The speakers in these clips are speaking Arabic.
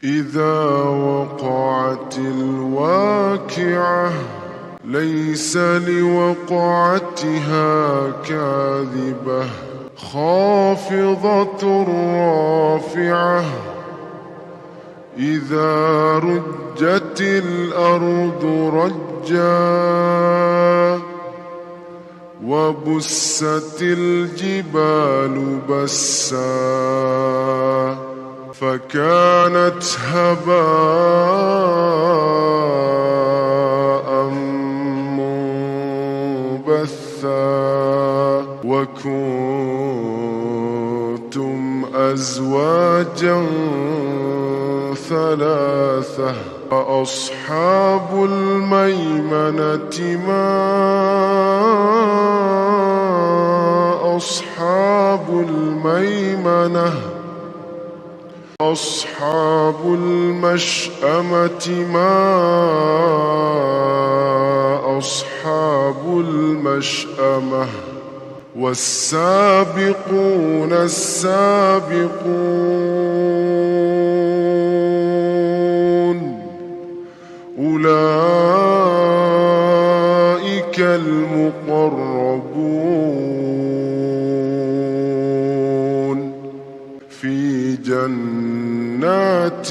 إذا وقعت الواقعة ليس لوقعتها كاذبة خافضة رافعة إذا رجت الأرض رجا وبست الجبال بسا فكانت هباء منبثا وكنتم أزواجا ثلاثة فأصحاب الميمنة ما أصحاب الميمنة أصحاب المشأمة ما أصحاب المشأمة والسابقون السابقون أولئك المقربون في جنات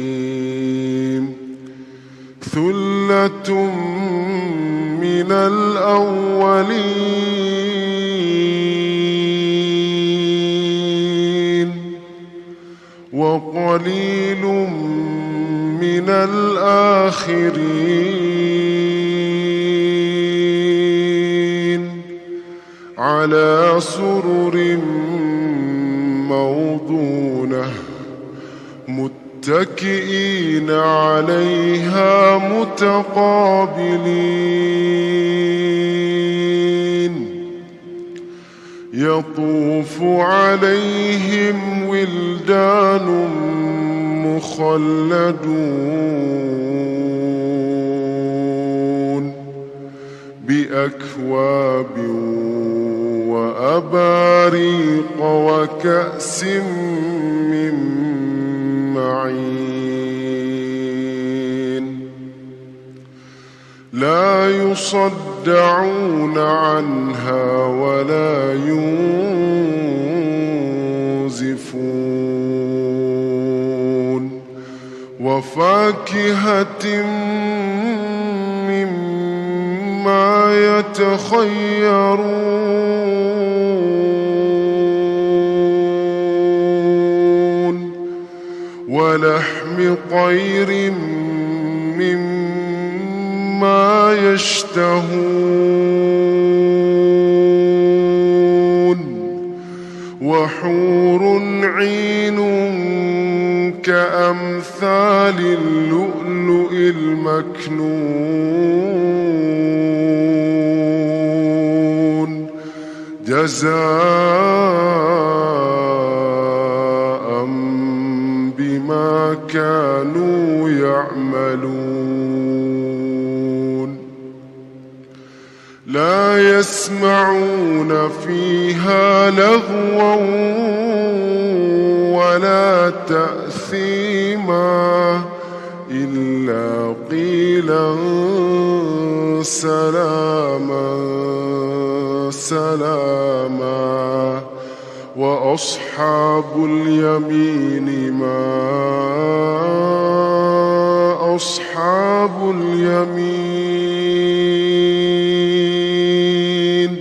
النعيم ثلة من الأولين وقليل من الآخرين على سرر موضونة متكئين عليها متقابلين يطوف عليهم ولدان مخلدون بأكواب وأباريق وكأس من معين لا يصدعون عنها ولا ينزفون وفاكهة مما يتخيرون ولحم طير مما يشتهون وحور عين كأمثال اللؤلؤ المكنون جزاء بما كانوا يعملون لا يسمعون فيها لغوا ولا تأثيما إلا قيلا سلاما سلاما وأصحاب اليمين ما أصحاب اليمين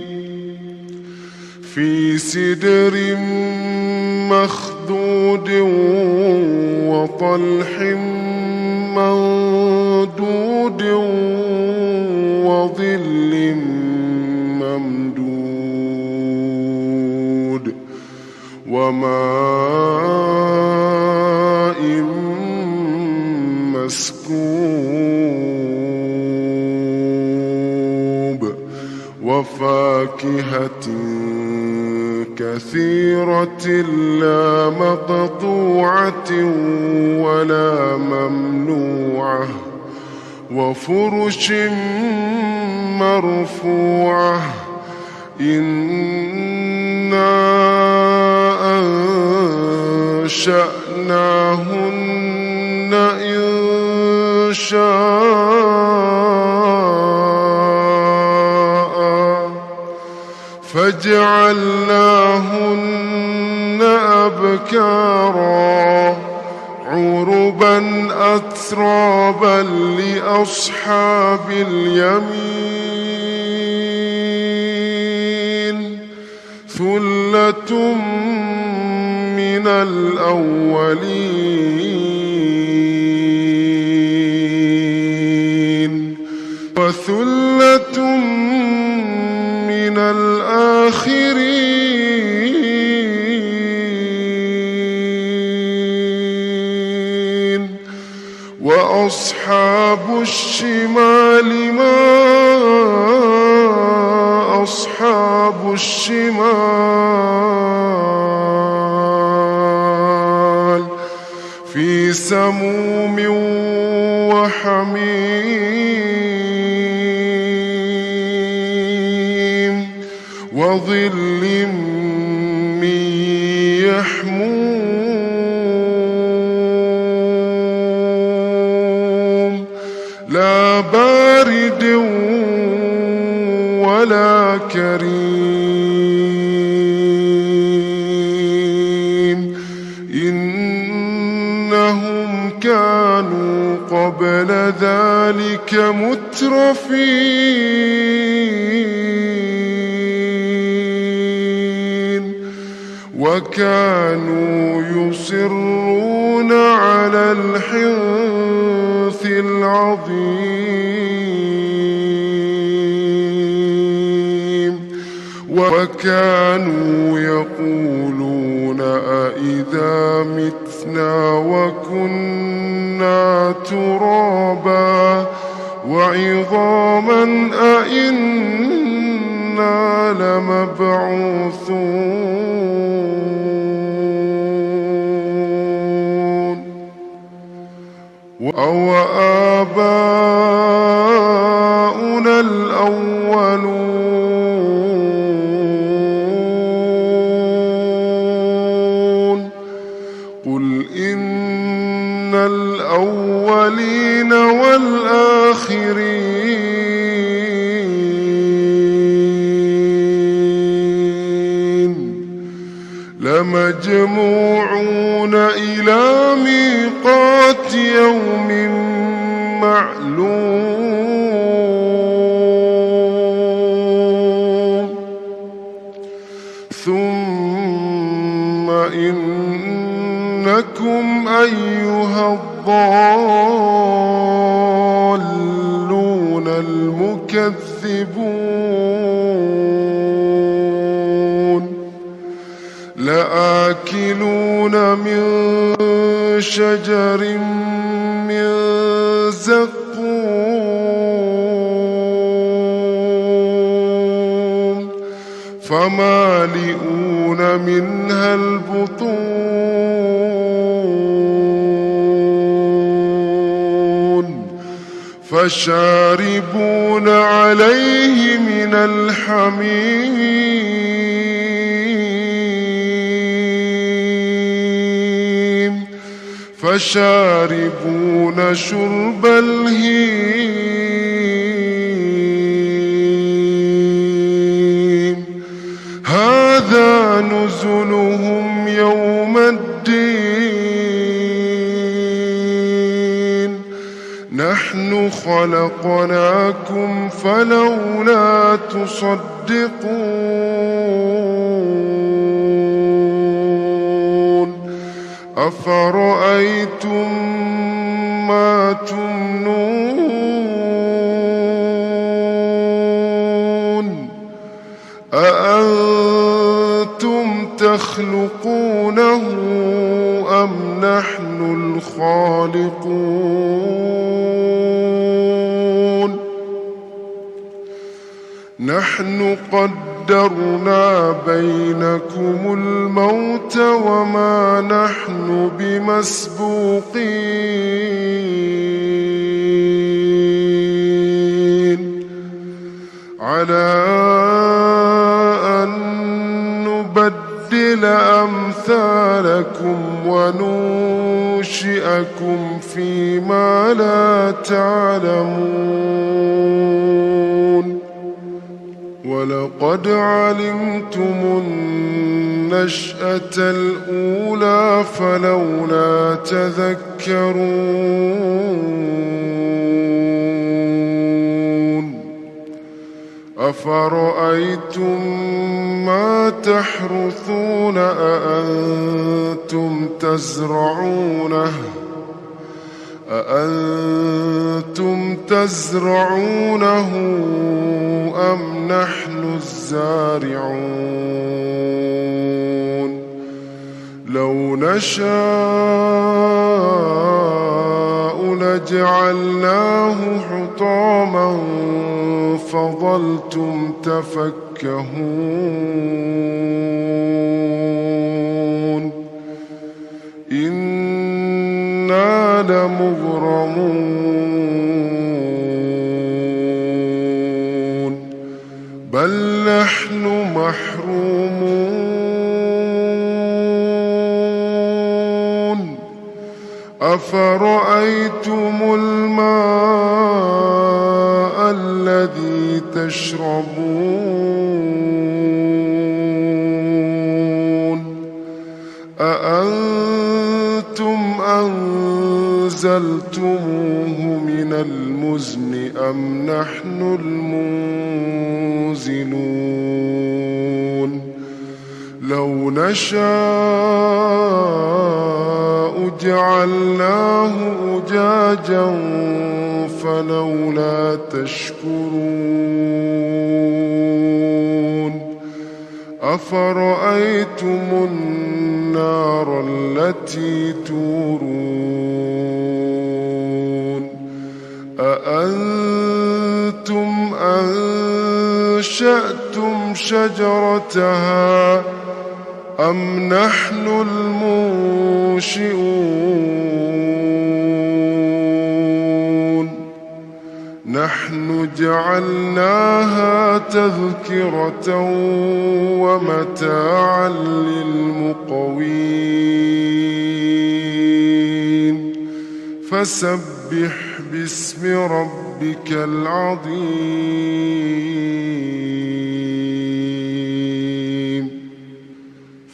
في سدر مخضود وطلح منضود وظل ممدود وماء مسكوب وفاكهة كثيرة لا مقطوعة ولا ممنوعة وفرش مرفوعة إنا أنشأناهن إنشاء فجعلناهن أبكارا عربا أترابا لأصحاب اليمين ثلة من الأولين وثلة من الآخرين وأصحاب الشمال ما أصحاب الشمال في سموم وحميم وظل من يحموم لا بارد ولا كريم إنهم كانوا قبل ذلك مترفين وكانوا يصرون على الحنث العظيم وكانوا يقولون أإذا متنا وكنا ترابا وعظاما أإنا لمبعوثون أو آباؤنا الأولون قل إن الأولين والآخرين لمجموعون إلى ميقات يوم معلوم ثم إنكم أيها الضالون المكذبون لآكلون من شجر من زقوم فمالئون منها البطون فشاربون عليه من الحميم فشاربون شرب الهيم هذا نزلهم يوم الدين نحن خلقناكم فلولا تصدقون أفرأيتم ما تمنون أأنتم تخلقونه أم نحن الخالقون نحن قدرنا بينكم الموت وما نحن بمسبوقين على أن نبدل نستبدل أمثالكم وننشئكم فيما لا تعلمون ولقد علمتم النشأة الأولى فلولا تذكرون أفرأيتم ما تحرثون أأنتم تزرعونه أم نحن الزارعون لو نشاء لجعلناه حطاما فظلتم تفكهون إنا لمغرمون بل نحن محرومون أفرأيتم الماء الذي تشربون أأنتم أنزلتموه من المزن أم نحن المنزلون لو نشاء جعلناه أجاجا فلولا تشكرون أفرأيتم النار التي تورون أأنتم أنشأتم شجرتها أم نحن المنشئون نحن جعلناها تذكرة ومتاعا للمقوين فسبح باسم ربك العظيم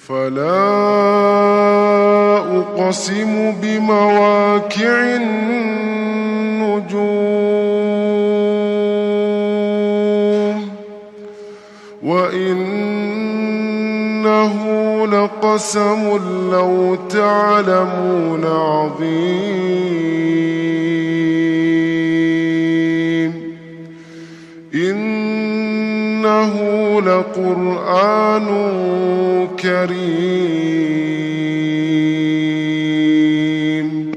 فلا أقسم بمواقع النجوم وإنه لقسم لو تعلمون عظيم إنه لقرآن كريم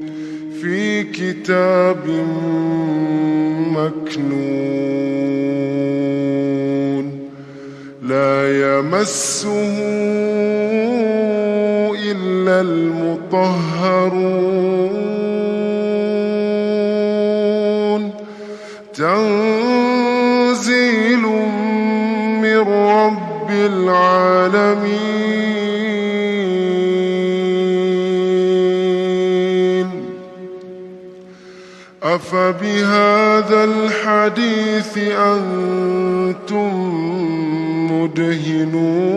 في كتاب مكنون لا يمسه إلا المطهرون تنزيل من رب العالمين أفبهذا الحديث أنتم مدهنون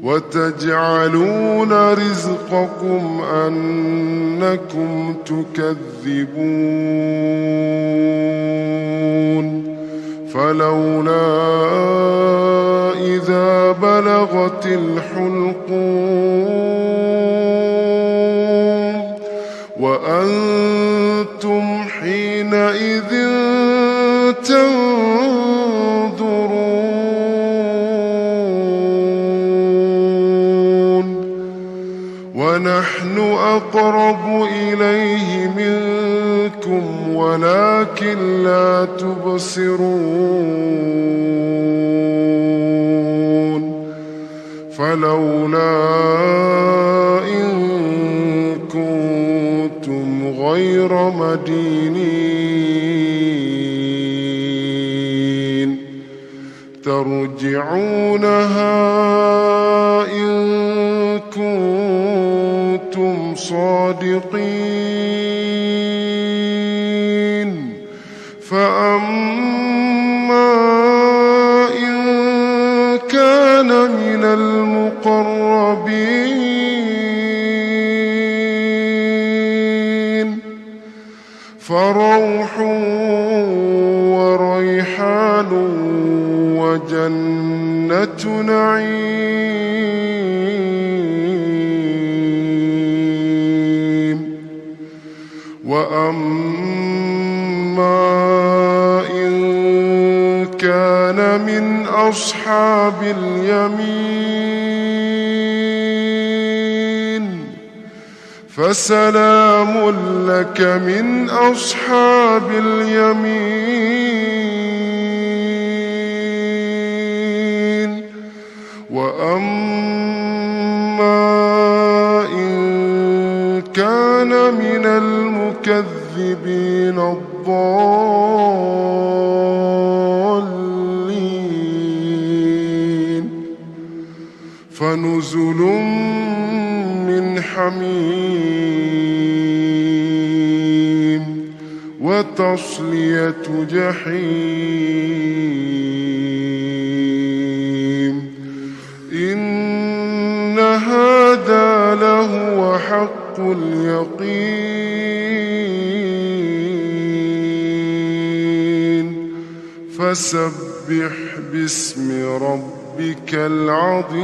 وتجعلون رزقكم أنكم تكذبون فلولا إذا بلغت الحلقوم وأنتم حينئذ تنظرون ونحن أقرب إليه منكم ولكن لا تبصرون فلولا إن كنتم غير مدينين ترجعونها إن كنتم صادقين فأما إن كان من المقربين فروح وريحان وجنة نعيم وأما إن كان من أصحاب اليمين فسلام لك من أصحاب اليمين وأما إن كان من المكذبين الضالين فنزل من حميم وتصلية جحيم إن هذا لهو حق اليقين فسبح باسم ربك العظيم.